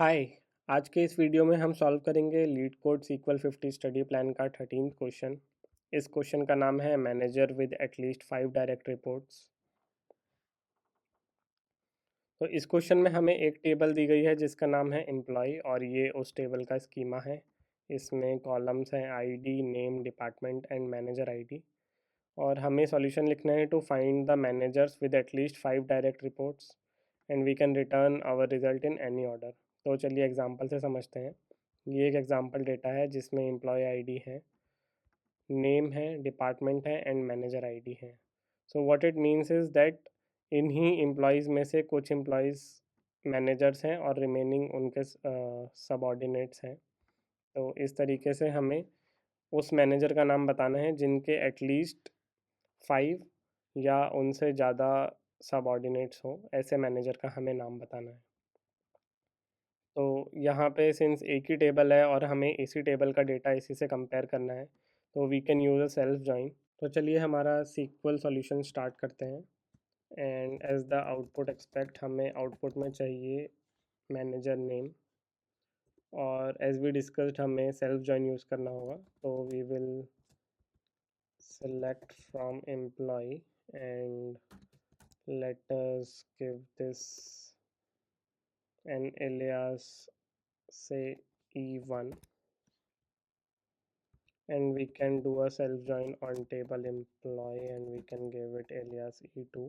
हाय। आज के इस वीडियो में हम सॉल्व करेंगे LeetCode SQL 50 study plan का 13 क्वेश्चन। इस क्वेश्चन का नाम है manager with at least 5 direct reports. तो इस क्वेश्चन में हमें एक टेबल दी गई है जिसका नाम है एम्प्लॉय और ये उस टेबल का स्कीमा है। इसमें कॉलम्स हैं ID, name, department and manager ID. और हमें सॉल्यूशन लिखना है to find the managers with at least 5 direct reports and we can return our result in any order. तो चलिए एग्जांपल से समझते हैं। ये एक एग्जांपल डेटा है जिसमें एम्प्लॉय आईडी है, नेम है, डिपार्टमेंट है एंड मैनेजर आईडी है। So what it means is that इन्हीं एम्प्लॉयज़ में से कुछ एम्प्लॉयज़ मैनेजर्स हैं और रिमेनिंग उनके सबऑर्डिनेट्स हैं। तो इस तरीके से हमें उस मैनेजर का नाम बताना है जिनके एटलीस्ट 5 या उनसे ज़्यादा सबऑर्डिनेट्स हों। ऐसे मैनेजर का हमें नाम बताना है। तो यहाँ पे सिंस एक ही टेबल है और हमें इसी टेबल का डेटा इसी से कंपेयर करना है, तो we can use a self join. तो चलिए हमारा सीक्वल सॉल्यूशन स्टार्ट करते हैं। And as the output expect हमें आउटपुट में चाहिए मैनेजर नेम, और एज वी डिस्कस्ड हमें सेल्फ जॉइन यूज़ करना होगा। तो we will select from employee and let us give this an alias, say e1, and we can do a self join on table employee and we can give it alias e2।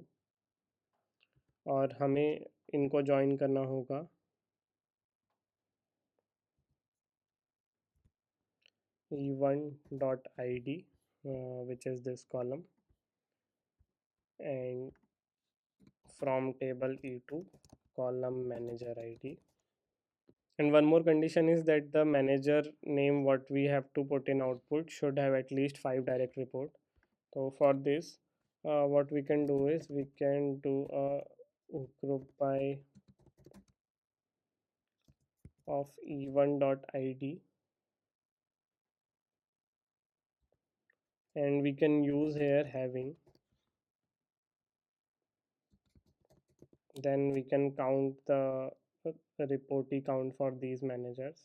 और हमें इनको join करना होगा e1 dot id, which is this column, and from table e2 column manager id. And one more condition is that the manager name what we have to put in output should have at least 5 direct report. So for this, what we can do is we can do a group by of e1.id, and we can use here having, then we can count the reportee count for these managers,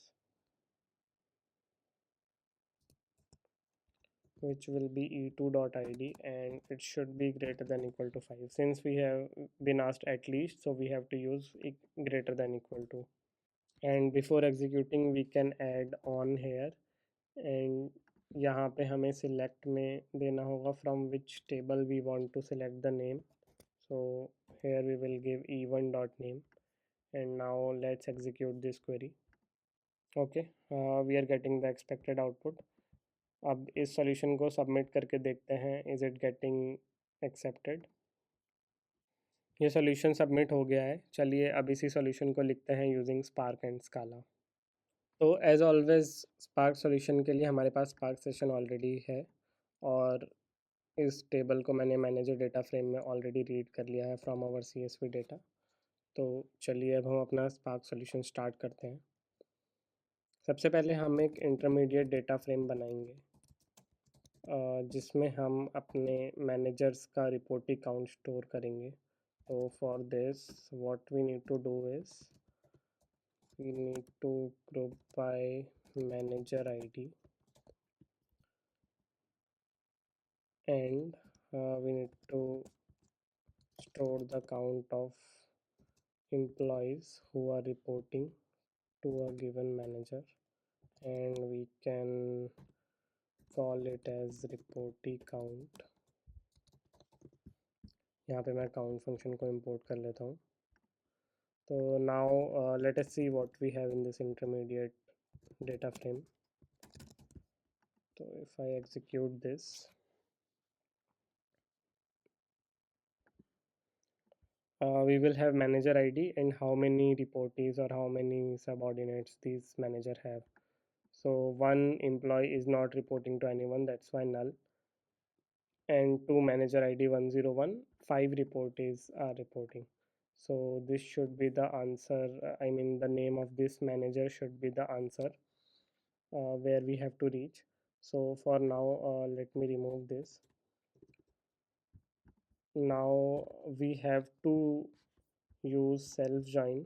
which will be e2.id, and it should be greater than equal to 5. Since we have been asked at least, so we have to use greater than equal to. And before executing we can add on here, and यहाँ पे हमें select में देना होगा from which table we want to select the name. So here we will give e1 dot name, and now let's execute this query. Okay, we are getting the expected output. अब इस solution को submit करके देखते हैं is it getting accepted. ये solution submit हो गया है। चलिए अब इसी सॉल्यूशन को लिखते हैं यूजिंग स्पार्क एंड स्काला। तो एज ऑलवेज स्पार्क सॉल्यूशन के लिए हमारे पास स्पार्क सेशन ऑलरेडी है, और इस टेबल को मैंने मैनेजर डेटा फ्रेम में ऑलरेडी रीड कर लिया है फ्रॉम आवर CSV डेटा। तो चलिए अब हम अपना स्पार्क सॉल्यूशन स्टार्ट करते हैं। सबसे पहले हम एक इंटरमीडिएट डेटा फ्रेम बनाएंगे जिसमें हम अपने मैनेजर्स का रिपोर्टी काउंट स्टोर करेंगे। तो for this what we need to do is we need to group by manager ID, and we need to store the count of employees who are reporting to a given manager, and we can call it as reportee count। यहाँ पे मैं count function को import कर लेता हूँ। तो now let us see what we have in this intermediate data frame. So if I execute this, we will have manager ID and how many reportees or how many subordinates these manager have. So one employee is not reporting to anyone, that's why null. And to manager ID 101, 5 reportees are reporting. So this should be the answer. I mean the name of this manager should be the answer where we have to reach. So for now, let me remove this. Now we have to use self join.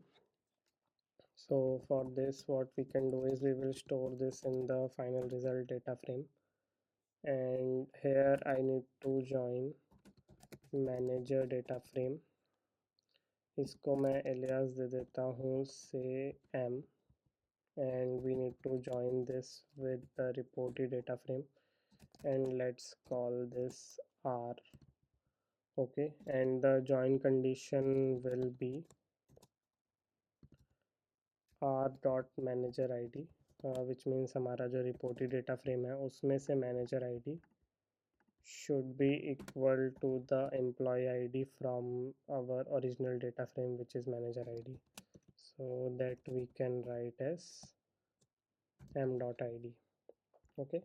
So for this, what we can do is we will store this in the final result data frame, and here I need to join manager data frame. इसको मैं alias दे देता हूँ say m, and we need to join this with the reported data frame, and let's call this r. Okay, and the join condition will be r dot manager id, which means हमारा जो reported data frame है उसमें से manager id should be equal to the employee id from our original data frame, which is manager id, so that we can write as m dot id. Okay,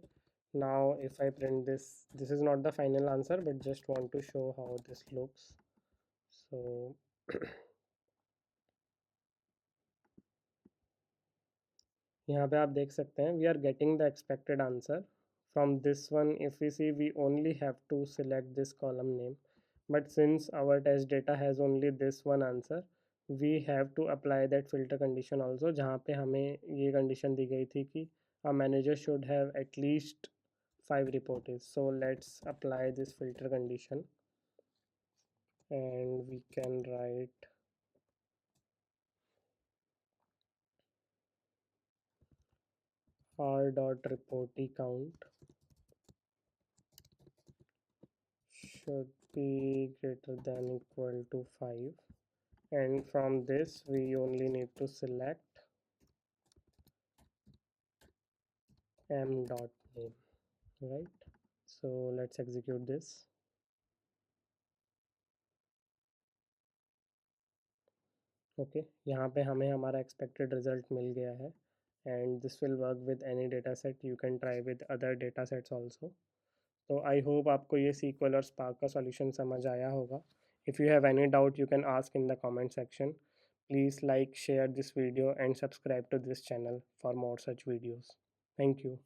now if I print this, this is not the final answer but just want to show how this looks. So यहाँ पे आप देख सकते हैं we are getting the expected answer from this one. If we see, we only have to select this column name, but since our test data has only this one answer, we have to apply that filter condition also, जहाँ पे हमें ये condition दी गई थी कि a manager should have at least 5 reportees. So let's apply this filter condition, and we can write r dot reportee count should be greater than equal to 5, and from this we only need to select m dot name, right? So let's execute this. Okay, यहाँ पे हमें हमारा expected result मिल गया है, and this will work with any data set. You can try with other data sets also. तो I hope आपको ये SQL और Spark का सॉल्यूशन समझ आया होगा. If you have any doubt, you can ask in the comment section. Please like, share this video and subscribe to this channel for more such videos. Thank you.